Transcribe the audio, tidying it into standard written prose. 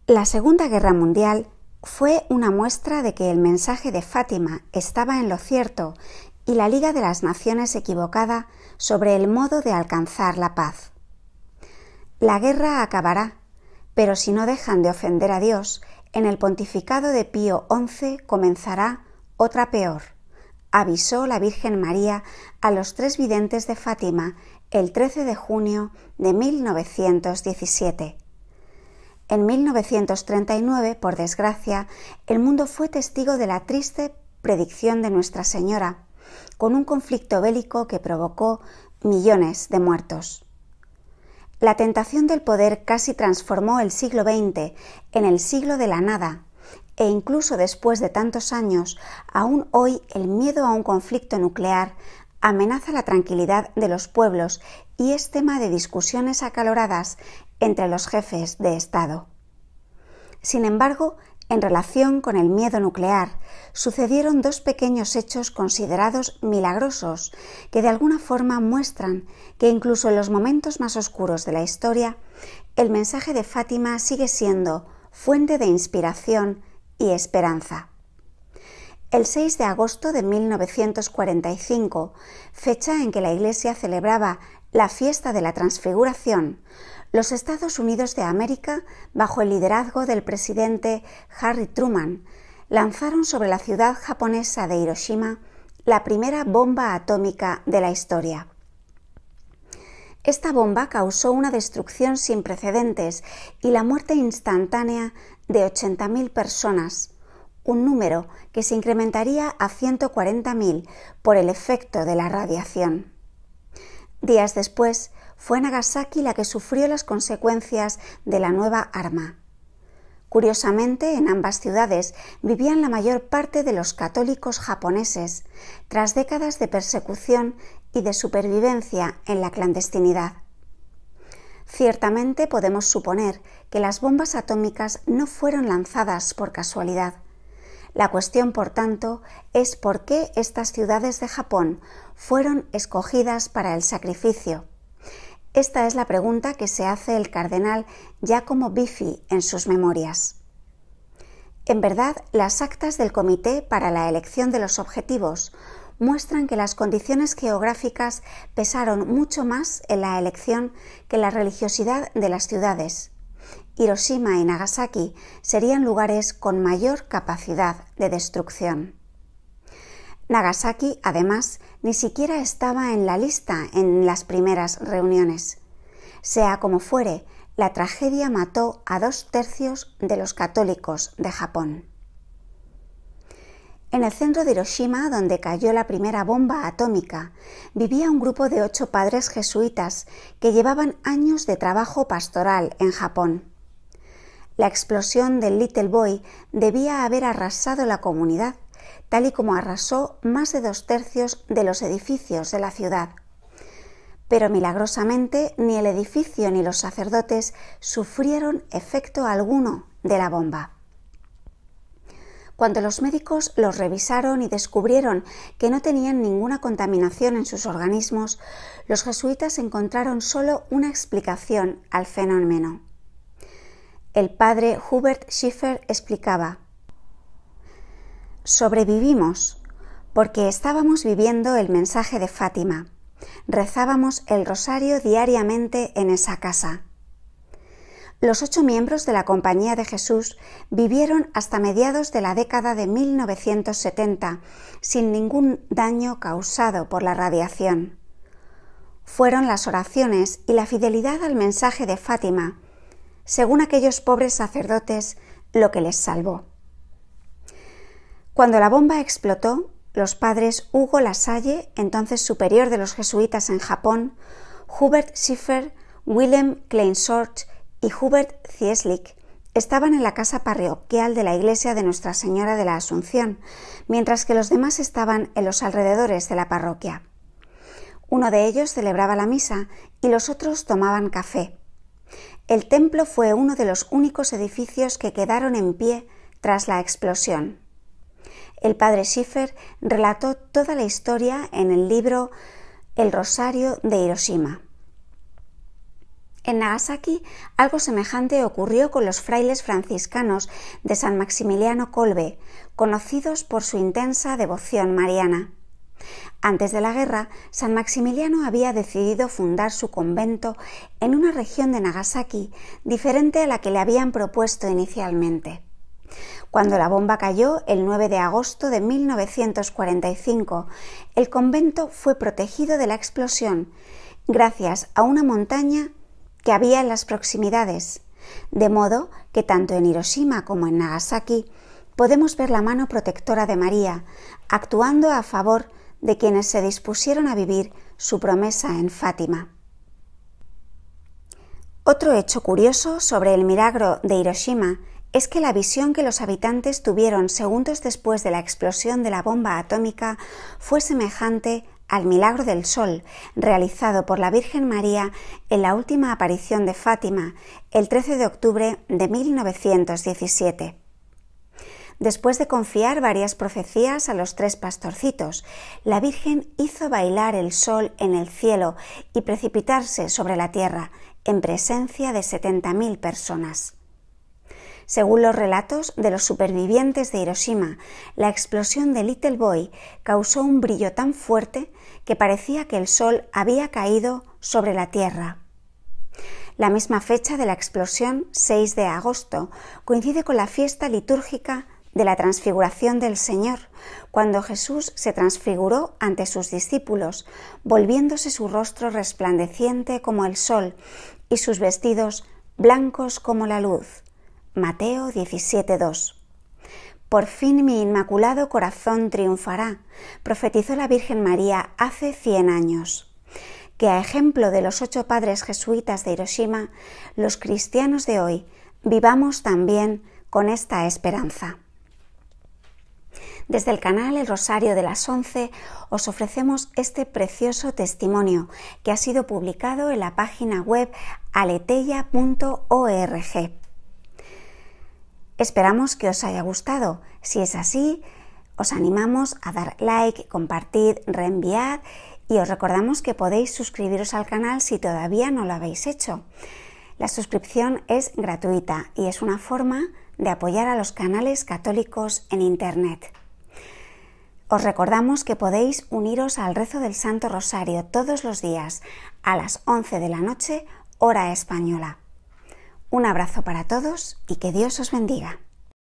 La Segunda Guerra Mundial fue una muestra de que el mensaje de Fátima estaba en lo cierto y la Liga de las Naciones equivocada sobre el modo de alcanzar la paz. La guerra acabará, pero si no dejan de ofender a Dios, en el pontificado de Pío XI comenzará otra peor, avisó la Virgen María a los 3 videntes de Fátima el 13 de junio de 1917. En 1939, por desgracia, el mundo fue testigo de la triste predicción de Nuestra Señora, con un conflicto bélico que provocó millones de muertos. La tentación del poder casi transformó el siglo XX en el siglo de la nada, e incluso después de tantos años, aún hoy el miedo a un conflicto nuclear amenaza la tranquilidad de los pueblos y es tema de discusiones acaloradas entre los jefes de Estado. Sin embargo, en relación con el miedo nuclear, sucedieron 2 pequeños hechos considerados milagrosos que de alguna forma muestran que incluso en los momentos más oscuros de la historia, el mensaje de Fátima sigue siendo fuente de inspiración y esperanza. El 6 de agosto de 1945, fecha en que la Iglesia celebraba la fiesta de la Transfiguración, los Estados Unidos de América, bajo el liderazgo del presidente Harry Truman, lanzaron sobre la ciudad japonesa de Hiroshima la primera bomba atómica de la historia. Esta bomba causó una destrucción sin precedentes y la muerte instantánea de 80.000 personas, un número que se incrementaría a 140.000 por el efecto de la radiación. Días después, fue Nagasaki la que sufrió las consecuencias de la nueva arma. Curiosamente, en ambas ciudades vivían la mayor parte de los católicos japoneses, tras décadas de persecución y de supervivencia en la clandestinidad. Ciertamente podemos suponer que las bombas atómicas no fueron lanzadas por casualidad. La cuestión, por tanto, es por qué estas ciudades de Japón fueron escogidas para el sacrificio. Esta es la pregunta que se hace el cardenal Giacomo Biffi en sus memorias. En verdad, las actas del Comité para la elección de los objetivos muestran que las condiciones geográficas pesaron mucho más en la elección que la religiosidad de las ciudades. Hiroshima y Nagasaki serían lugares con mayor capacidad de destrucción. Nagasaki, además, ni siquiera estaba en la lista en las primeras reuniones. Sea como fuere, la tragedia mató a 2/3 de los católicos de Japón. En el centro de Hiroshima, donde cayó la primera bomba atómica, vivía un grupo de 8 padres jesuitas que llevaban años de trabajo pastoral en Japón. La explosión del Little Boy debía haber arrasado la comunidad, tal y como arrasó más de 2/3 de los edificios de la ciudad. Pero milagrosamente ni el edificio ni los sacerdotes sufrieron efecto alguno de la bomba. Cuando los médicos los revisaron y descubrieron que no tenían ninguna contaminación en sus organismos, los jesuitas encontraron solo una explicación al fenómeno. El padre Hubert Schiffer explicaba: sobrevivimos porque estábamos viviendo el mensaje de Fátima. Rezábamos el rosario diariamente en esa casa. Los 8 miembros de la Compañía de Jesús vivieron hasta mediados de la década de 1970 sin ningún daño causado por la radiación. Fueron las oraciones y la fidelidad al mensaje de Fátima, según aquellos pobres sacerdotes, lo que les salvó. Cuando la bomba explotó, los padres Hugo Lasalle, entonces superior de los jesuitas en Japón, Hubert Schiffer, Wilhelm Kleinsorge y Hubert Zieslik estaban en la casa parroquial de la iglesia de Nuestra Señora de la Asunción, mientras que los demás estaban en los alrededores de la parroquia. Uno de ellos celebraba la misa y los otros tomaban café. El templo fue uno de los únicos edificios que quedaron en pie tras la explosión. El padre Schiffer relató toda la historia en el libro El Rosario de Hiroshima. En Nagasaki, algo semejante ocurrió con los frailes franciscanos de San Maximiliano Kolbe, conocidos por su intensa devoción mariana. Antes de la guerra, San Maximiliano había decidido fundar su convento en una región de Nagasaki diferente a la que le habían propuesto inicialmente. Cuando la bomba cayó el 9 de agosto de 1945, el convento fue protegido de la explosión gracias a una montaña que había en las proximidades, de modo que tanto en Hiroshima como en Nagasaki podemos ver la mano protectora de María, actuando a favor de quienes se dispusieron a vivir su promesa en Fátima. Otro hecho curioso sobre el milagro de Hiroshima es que la visión que los habitantes tuvieron segundos después de la explosión de la bomba atómica fue semejante al milagro del sol realizado por la Virgen María en la última aparición de Fátima el 13 de octubre de 1917. Después de confiar varias profecías a los 3 pastorcitos, la Virgen hizo bailar el sol en el cielo y precipitarse sobre la tierra en presencia de 70.000 personas. Según los relatos de los supervivientes de Hiroshima, la explosión de Little Boy causó un brillo tan fuerte que parecía que el sol había caído sobre la tierra. La misma fecha de la explosión, 6 de agosto, coincide con la fiesta litúrgica de la Transfiguración del Señor, cuando Jesús se transfiguró ante sus discípulos, volviéndose su rostro resplandeciente como el sol y sus vestidos blancos como la luz. Mateo 17:2. Por fin mi inmaculado corazón triunfará, profetizó la Virgen María hace 100 años. Que a ejemplo de los 8 padres jesuitas de Hiroshima, los cristianos de hoy vivamos también con esta esperanza. Desde el canal El Rosario de las 11 os ofrecemos este precioso testimonio que ha sido publicado en la página web aleteia.org. Esperamos que os haya gustado. Si es así, os animamos a dar like, compartir, reenviar y os recordamos que podéis suscribiros al canal si todavía no lo habéis hecho. La suscripción es gratuita y es una forma de apoyar a los canales católicos en Internet. Os recordamos que podéis uniros al rezo del Santo Rosario todos los días a las 11 de la noche, hora española. Un abrazo para todos y que Dios os bendiga.